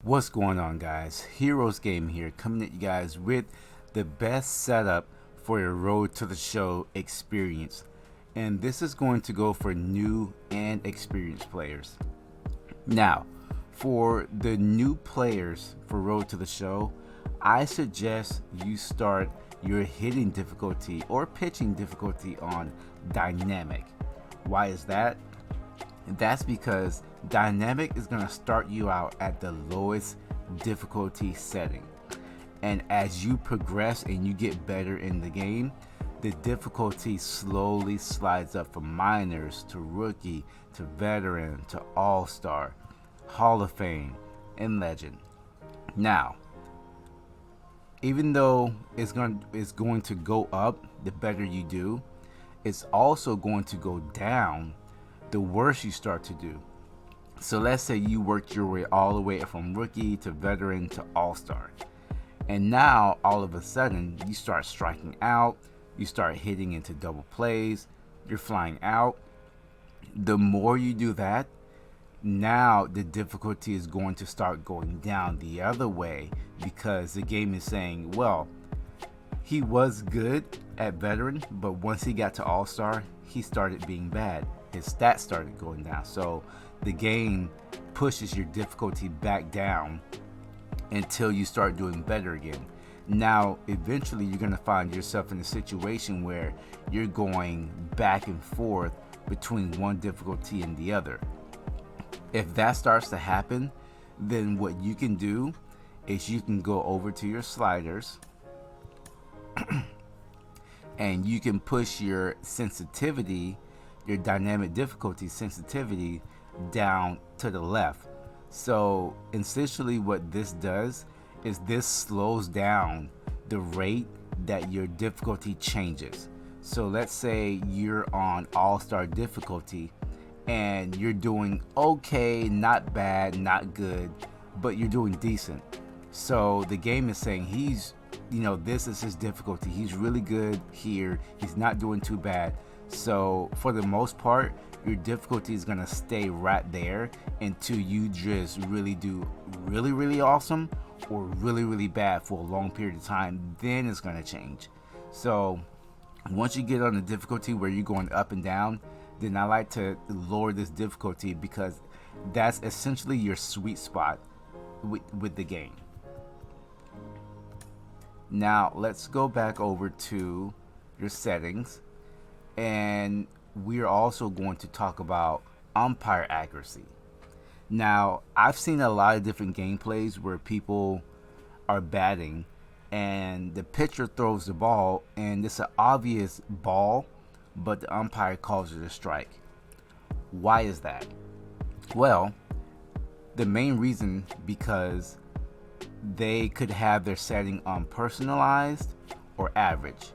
What's going on, guys? Heroes Game here, coming at you guys with the best setup for your road to the show experience. And this is going to go for new and experienced players. Now, for the new players for Road to the Show, I suggest you start your hitting difficulty or pitching difficulty on dynamic. Why is that? That's because dynamic is going to start you out at the lowest difficulty setting. And as you progress and you get better in the game, the difficulty slowly slides up from minors to rookie to veteran to all-star, Hall of Fame, and legend. Now, even though it's going to go up the better you do, it's also going to go down the worse you start to do. So let's say you worked your way all the way from rookie to veteran to all-star. And now all of a sudden you start striking out, you start hitting into double plays, you're flying out. The more you do that, now the difficulty is going to start going down the other way, because the game is saying, well, he was good at veteran, but once he got to all-star, he started being bad. His stats started going down. So the game pushes your difficulty back down until you start doing better again. Now, eventually you're going to find yourself in a situation where you're going back and forth between one difficulty and the other. If that starts to happen, then what you can do is you can go over to your sliders and you can push your sensitivity, your dynamic difficulty sensitivity, down to the left. So essentially what this does is this slows down the rate that your difficulty changes. So let's say you're on all-star difficulty and you're doing okay, not bad, not good, but you're doing decent. So the game is saying this is his difficulty. He's really good here. He's not doing too bad. So for the most part, your difficulty is going to stay right there until you just really do really, really awesome or really, really bad for a long period of time. Then it's going to change. So once you get on the difficulty where you're going up and down, then I like to lower this difficulty, because that's essentially your sweet spot with the game. Now let's go back over to your settings, and we're also going to talk about umpire accuracy. Now, I've seen a lot of different gameplays where people are batting and the pitcher throws the ball and it's an obvious ball, but the umpire calls it a strike. Why is that? Well, the main reason because they could have their setting on personalized or average.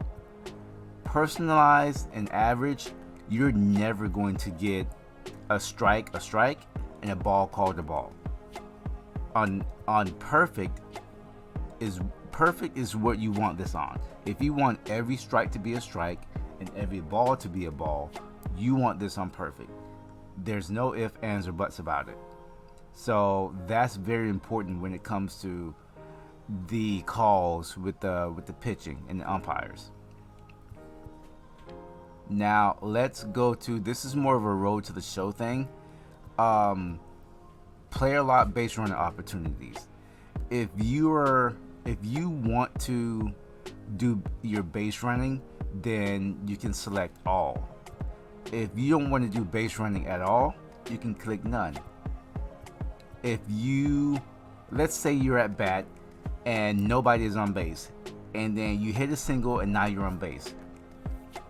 Personalized and average, you're never going to get a strike, and a ball called a ball. On perfect is what you want this on. If you want every strike to be a strike and every ball to be a ball, you want this on perfect. There's no ifs, ands, or buts about it. So that's very important when it comes to the calls with the pitching and the umpires. Now let's go to, this is more of a road to the show thing. Player lot base running opportunities. If you want to do your base running, then you can select all. If you don't want to do base running at all, you can click none. Let's say you're at bat and nobody is on base, and then you hit a single and now you're on base.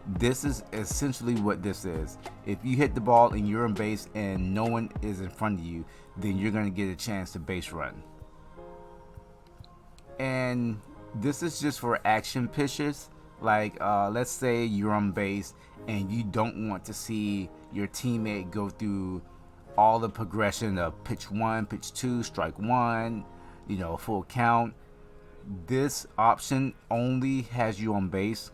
This is essentially what this is. If you hit the ball and you're on base and no one is in front of you, then you're going to get a chance to base run. And this is just for action pitches. Like let's say you're on base and you don't want to see your teammate go through all the progression of pitch 1, pitch 2, strike 1, full count. This option only has you on base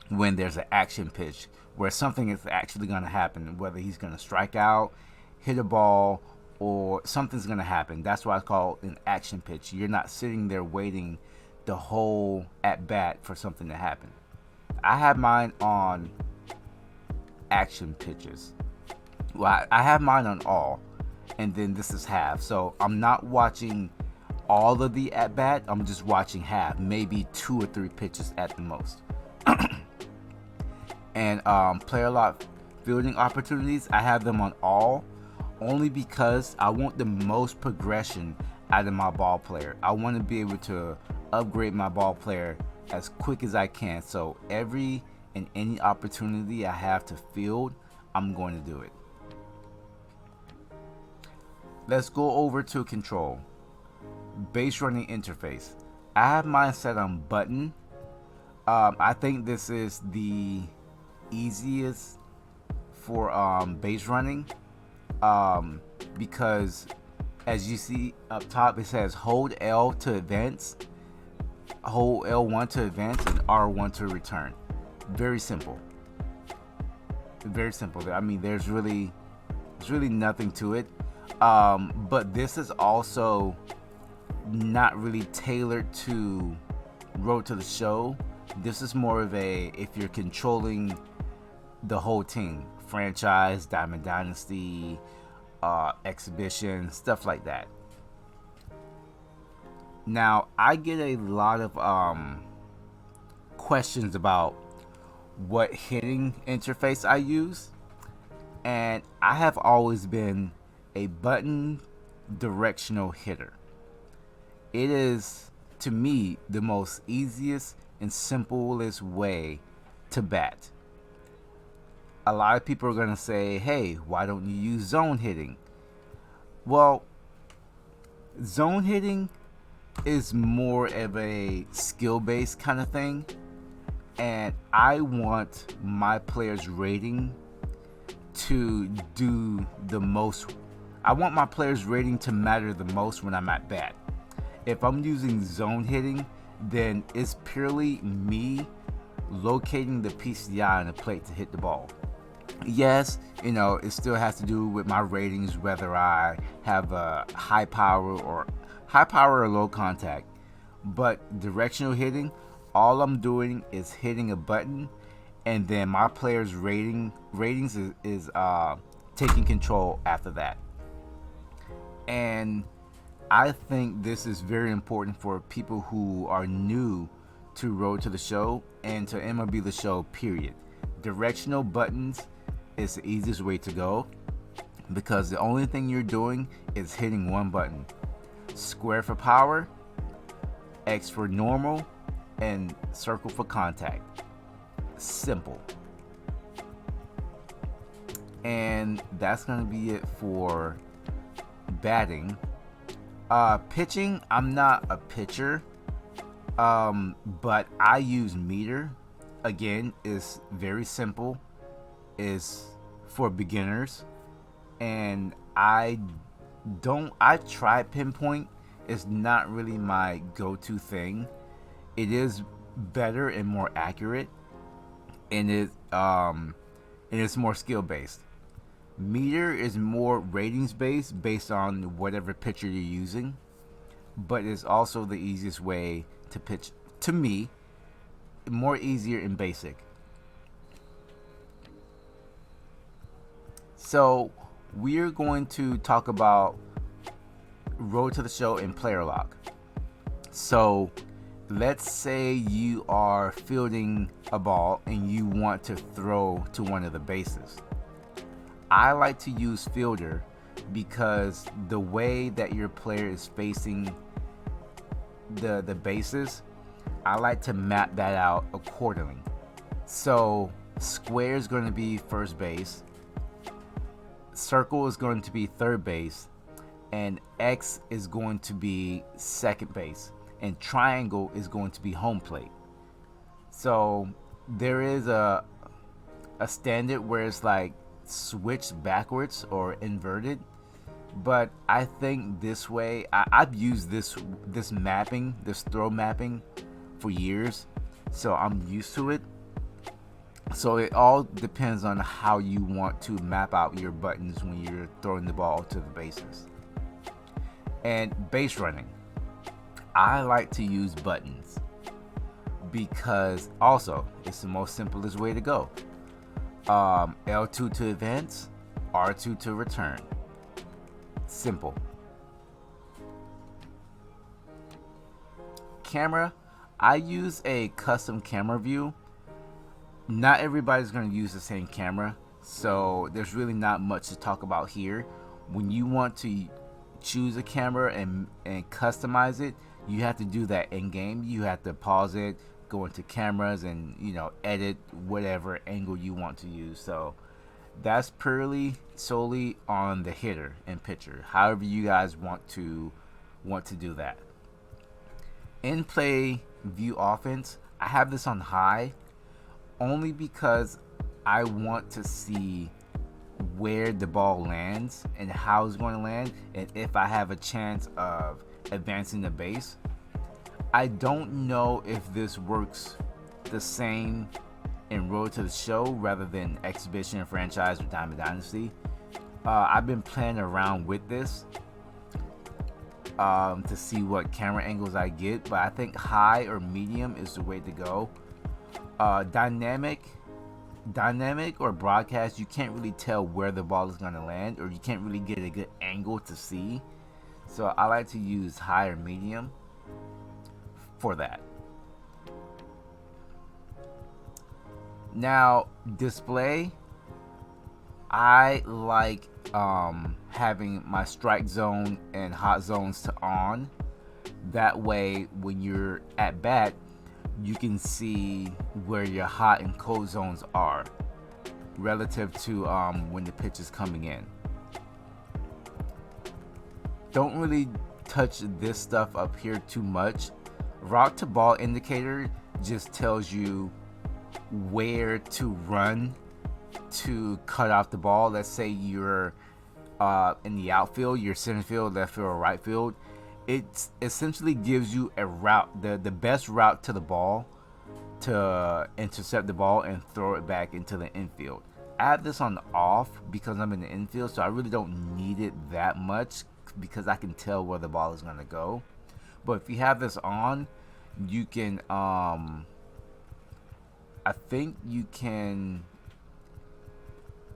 when there's an action pitch where something is actually going to happen, whether he's going to strike out, hit a ball, or something's going to happen. That's why I call it an action pitch. You're not sitting there waiting the whole at bat for something to happen. I have mine on action pitches. Well, I have mine on all, and then this is half. So I'm not watching all of the at bat. I'm just watching half, maybe 2 or 3 pitches at the most. And player lock fielding opportunities, I have them on all, only because I want the most progression out of my ball player. I want to be able to upgrade my ball player as quick as I can. So every and any opportunity I have to field, I'm going to do it. Let's go over to control. Base running interface. I have mine set on button. I think this is the easiest for base running, because as you see up top, it says hold L to advance, hold L1 to advance, and R1 to return. Very simple. Very simple. I mean, there's really nothing to it. But this is also not really tailored to Road to the Show. This is more of a, if you're controlling the whole team, franchise, Diamond Dynasty, exhibition, stuff like that. Now, I get a lot of questions about what hitting interface I use, and I have always been a button directional hitter. It is, to me, the most easiest and simplest way to bat. A lot of people are going to say, hey, why don't you use zone hitting? Well, zone hitting is more of a skill-based kind of thing, and I want my players' rating to do the most. I want my players' rating to matter the most when I'm at bat. If I'm using zone hitting, then it's purely me locating the PCI on the plate to hit the ball. Yes, it still has to do with my ratings, whether I have a high power or low contact. But directional hitting, all I'm doing is hitting a button, and then my players' ratings is taking control after that. And I think this is very important for people who are new to Road to the Show and to MLB The Show, period. Directional buttons is the easiest way to go, because the only thing you're doing is hitting one button. Square for power, X for normal, and circle for contact. Simple. And that's going to be it for batting. Pitching, I'm not a pitcher, but I use meter. Again, is very simple, is for beginners, and I try pinpoint. It's not really my go-to thing. It is better and more accurate, and it's more skill based. Meter is more ratings based on whatever pitcher you're using, but it's also the easiest way to pitch, to me, more easier and basic. So we're going to talk about Road to the Show and player lock. So let's say you are fielding a ball and you want to throw to one of the bases. I like to use fielder because the way that your player is facing the bases, I like to map that out accordingly. So square is going to be first base, circle is going to be third base, and X is going to be second base, and triangle is going to be home plate. So there is a standard where it's like switched backwards or inverted, but I think this way, I've used this mapping, this throw mapping for years, so I'm used to it. So it all depends on how you want to map out your buttons when you're throwing the ball to the bases. And base running, I like to use buttons because also it's the most simplest way to go. L2 to advance, R2 to return. Simple. Camera, I use a custom camera view. Not everybody's going to use the same camera, so there's really not much to talk about here. When you want to choose a camera and customize it, you have to do that in game. You have to pause it, go into cameras, and edit whatever angle you want to use. So that's purely solely on the hitter and pitcher. However you guys want to do that. In play view offense, I have this on high only because I want to see where the ball lands and how it's going to land, and if I have a chance of advancing the base. I don't know if this works the same in Road to the Show rather than Exhibition, Franchise, or Diamond Dynasty. I've been playing around with this to see what camera angles I get, but I think high or medium is the way to go. Dynamic or broadcast, you can't really tell where the ball is going to land, or you can't really get a good angle to see. So I like to use high or medium for that. Now, display, I like having my strike zone and hot zones to on. That way, when you're at bat, you can see where your hot and cold zones are relative to when the pitch is coming in. Don't really touch this stuff up here too much. Route to ball indicator just tells you where to run to cut off the ball. Let's say you're in the outfield, your center field, left field, or right field. It essentially gives you a route, the best route to the ball to intercept the ball and throw it back into the infield. I have this on off because I'm in the infield, so I really don't need it that much because I can tell where the ball is going to go. But if you have this on, you can I think you can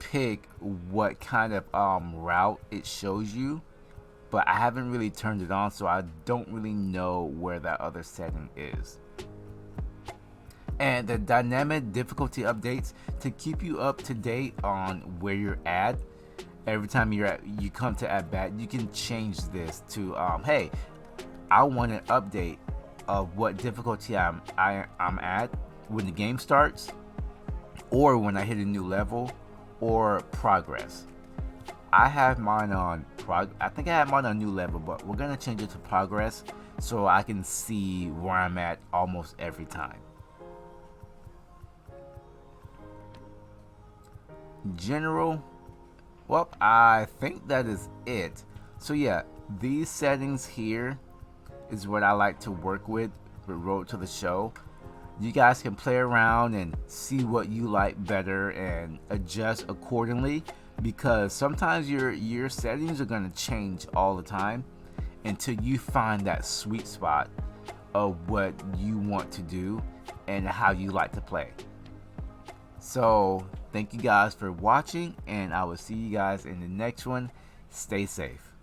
pick what kind of route it shows you, but I haven't really turned it on, so I don't really know where that other setting is. And the dynamic difficulty updates to keep you up to date on where you're at. Every time you come to at bat, you can change this to hey, I want an update of what difficulty I'm at when the game starts, or when I hit a new level, or progress. I have mine on I think I have mine on new level, but we're gonna change it to progress so I can see where I'm at almost every time. General, well, I think that is it. So yeah, these settings here is what I like to work with Road to the Show. You guys can play around and see what you like better and adjust accordingly, because sometimes your settings are going to change all the time until you find that sweet spot of what you want to do and how you like to play. So thank you guys for watching, and I will see you guys in the next one. Stay safe.